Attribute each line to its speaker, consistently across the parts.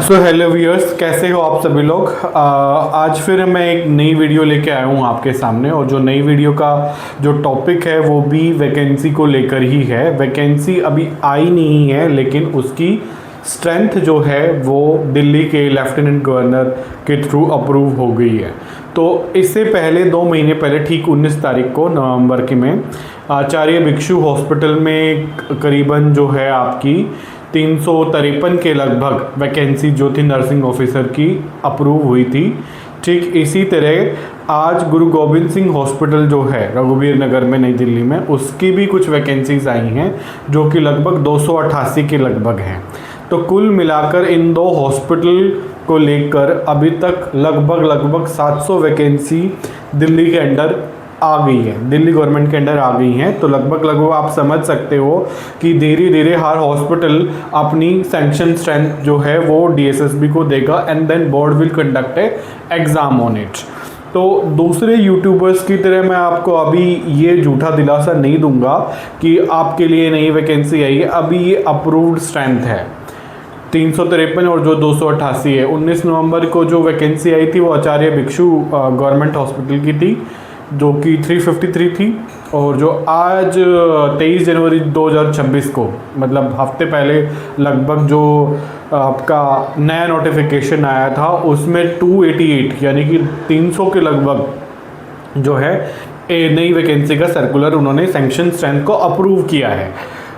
Speaker 1: So hello viewers, कैसे हो आप सभी लोग। आज फिर मैं एक नई वीडियो लेके आया हूँ आपके सामने। और जो नई वीडियो का जो टॉपिक है वो भी वैकेंसी को लेकर ही है। वैकेंसी अभी आई नहीं है, लेकिन उसकी स्ट्रेंथ जो है वो दिल्ली के लेफ्टिनेंट गवर्नर के थ्रू अप्रूव हो गई है। तो इससे पहले 2 महीने पहले ठीक 19 तारीख को नवंबर की में आचार्य भिक्षु हॉस्पिटल में करीबन जो है आपकी 353 के लगभग वैकेंसी जो थी नर्सिंग ऑफिसर की अप्रूव हुई थी। ठीक इसी तरह आज गुरु गोबिंद सिंह हॉस्पिटल जो है रघुवीर नगर में नई दिल्ली में, उसकी भी कुछ वैकेंसीज आई हैं जो कि लगभग 288 के लगभग हैं। तो कुल मिलाकर इन 2 हॉस्पिटल को लेकर अभी तक लगभग 700 वैकेंसी दिल्ली के अंडर आ गई है, दिल्ली गवर्नमेंट के अंडर आ गई हैं। तो लगभग आप समझ सकते हो कि धीरे धीरे हर हॉस्पिटल अपनी सैंक्शन स्ट्रेंथ जो है वो डीएसएसबी को देगा and then board will conduct a exam on it. तो दूसरे यूट्यूबर्स की तरह मैं आपको अभी ये झूठा दिलासा नहीं दूंगा कि आपके लिए नई वैकेंसी आई है। अभी ये अप्रूव्ड स्ट्रेंथ है 353 और जो 288 है। 19 नवंबर को जो वैकेंसी आई थी वो आचार्य भिक्षु गवर्नमेंट हॉस्पिटल की थी जो कि 353 थी। और जो आज 23 जनवरी 2026 को मतलब हफ्ते पहले लगभग जो आपका नया नोटिफिकेशन आया था उसमें 288 यानी कि 300 के लगभग जो है नई वैकेंसी का सर्कुलर उन्होंने सैंक्शन स्ट्रेंथ को अप्रूव किया है।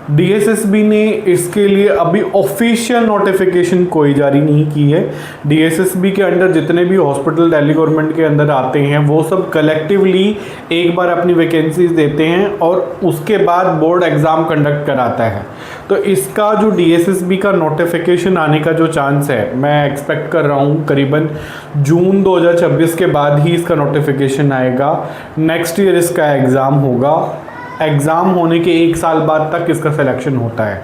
Speaker 1: डीएसएसबी ने इसके लिए अभी ऑफिशियल नोटिफिकेशन कोई जारी नहीं की है। डीएसएसबी के अंडर जितने भी हॉस्पिटल दिल्ली गवर्नमेंट के अंदर आते हैं वो सब कलेक्टिवली एक बार अपनी वैकेंसीज देते हैं और उसके बाद बोर्ड एग्ज़ाम कंडक्ट कराता है। तो इसका जो डीएसएसबी का नोटिफिकेशन आने का जो चांस है मैं एक्सपेक्ट कर रहा हूँ करीबन जून 2026 के बाद ही इसका नोटिफिकेशन आएगा। नेक्स्ट ईयर इसका एग्ज़ाम होगा। एग्ज़ाम होने के 1 साल बाद तक इसका सिलेक्शन होता है।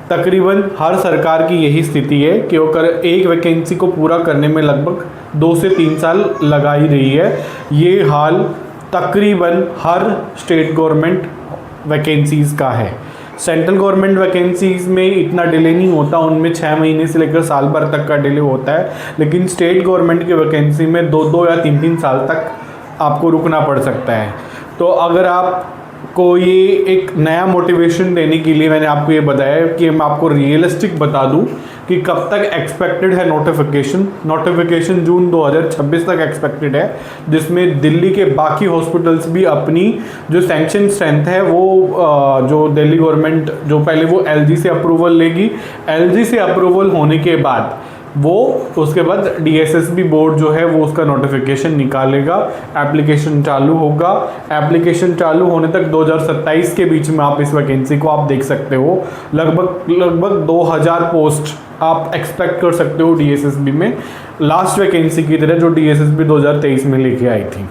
Speaker 1: तकरीबन हर सरकार की यही स्थिति है कि वो एक वैकेंसी को पूरा करने में लगभग 2 से 3 साल लगा ही रही है। ये हाल तकरीबन हर स्टेट गवर्नमेंट वैकेंसीज़ का है। सेंट्रल गवर्नमेंट वैकेंसीज़ में इतना डिले नहीं होता, उनमें 6 महीने से लेकर साल भर तक का डिले होता है। लेकिन स्टेट गवर्नमेंट की वैकेंसी में 2 या 3 साल तक आपको रुकना पड़ सकता है। तो अगर आप को ये एक नया मोटिवेशन देने के लिए मैंने आपको ये बताया कि मैं आपको रियलिस्टिक बता दूं कि कब तक एक्सपेक्टेड है नोटिफिकेशन जून 2026 तक एक्सपेक्टेड है, जिसमें दिल्ली के बाकी हॉस्पिटल्स भी अपनी जो सैंक्शन स्ट्रेंथ है वो जो दिल्ली गवर्नमेंट जो पहले वो एलजी से अप्रूवल लेगी, एलजी से अप्रूवल होने के बाद वो उसके बाद डीएसएसबी बोर्ड जो है वो उसका नोटिफिकेशन निकालेगा, एप्लीकेशन चालू होगा। एप्लीकेशन चालू होने तक 2027 के बीच में आप इस वैकेंसी को आप देख सकते हो। लगभग 2000 पोस्ट आप एक्सपेक्ट कर सकते हो डीएसएसबी में, लास्ट वैकेंसी की तरह जो डीएसएसबी 2023 में लेके आई थी।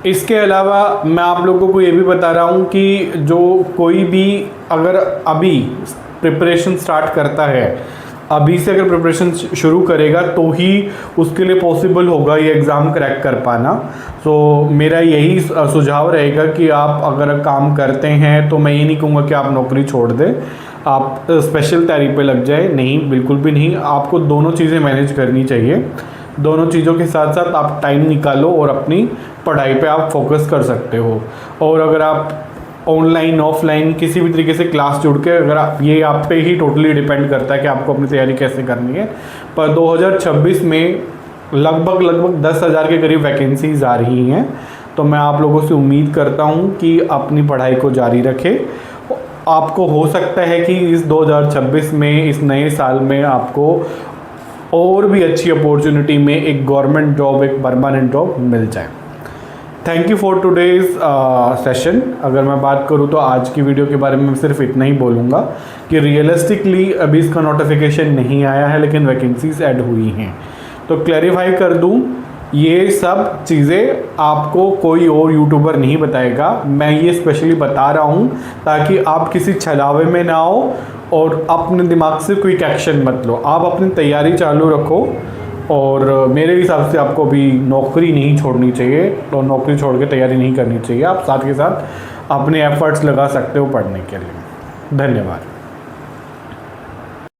Speaker 1: इसके अलावा मैं आप लोगों को ये भी बता रहा हूँ कि जो कोई भी अगर अभी प्रिपरेशन स्टार्ट करता है, अभी से अगर प्रिपरेशन शुरू करेगा तो ही उसके लिए पॉसिबल होगा ये एग्ज़ाम क्रैक कर पाना। तो मेरा यही सुझाव रहेगा कि आप अगर काम करते हैं तो मैं ये नहीं कहूँगा कि आप नौकरी छोड़ दें, आप स्पेशल तैयारी पे लग जाए, नहीं, बिल्कुल भी नहीं। आपको दोनों चीज़ें मैनेज करनी चाहिए। दोनों चीज़ों के साथ साथ आप टाइम निकालो और अपनी पढ़ाई पे आप फोकस कर सकते हो। और अगर आप ऑनलाइन ऑफलाइन किसी भी तरीके से क्लास जुड़ के अगर आप ये आप पे ही टोटली डिपेंड करता है कि आपको अपनी तैयारी कैसे करनी है। पर 2026 में लगभग 10,000 के करीब वैकेंसीज आ रही हैं। तो मैं आप लोगों से उम्मीद करता हूं कि अपनी पढ़ाई को जारी रखें। आपको हो सकता है कि इस 2026 में इस नए साल में आपको और भी अच्छी अपॉर्चुनिटी में एक गवर्नमेंट जॉब, एक परमानेंट जॉब मिल जाए। Thank you for today's session. अगर मैं बात करूँ तो आज की वीडियो के बारे में मैं सिर्फ इतना ही बोलूँगा कि रियलिस्टिकली अभी इसका नोटिफिकेशन नहीं आया है, लेकिन वैकेंसीज ऐड हुई हैं। तो क्लैरिफाई कर दूँ, ये सब चीज़ें आपको कोई और यूट्यूबर नहीं बताएगा, मैं ये स्पेशली बता रहा हूँ ताकि आप किसी छलावे में ना हो और अपने दिमाग से क्विक एक्शन मत लो। आप अपनी तैयारी चालू रखो और मेरे हिसाब से आपको भी नौकरी नहीं छोड़नी चाहिए और नौकरी छोड़ के तैयारी नहीं करनी चाहिए। आप साथ के साथ अपने एफर्ट्स लगा सकते हो पढ़ने के लिए। धन्यवाद।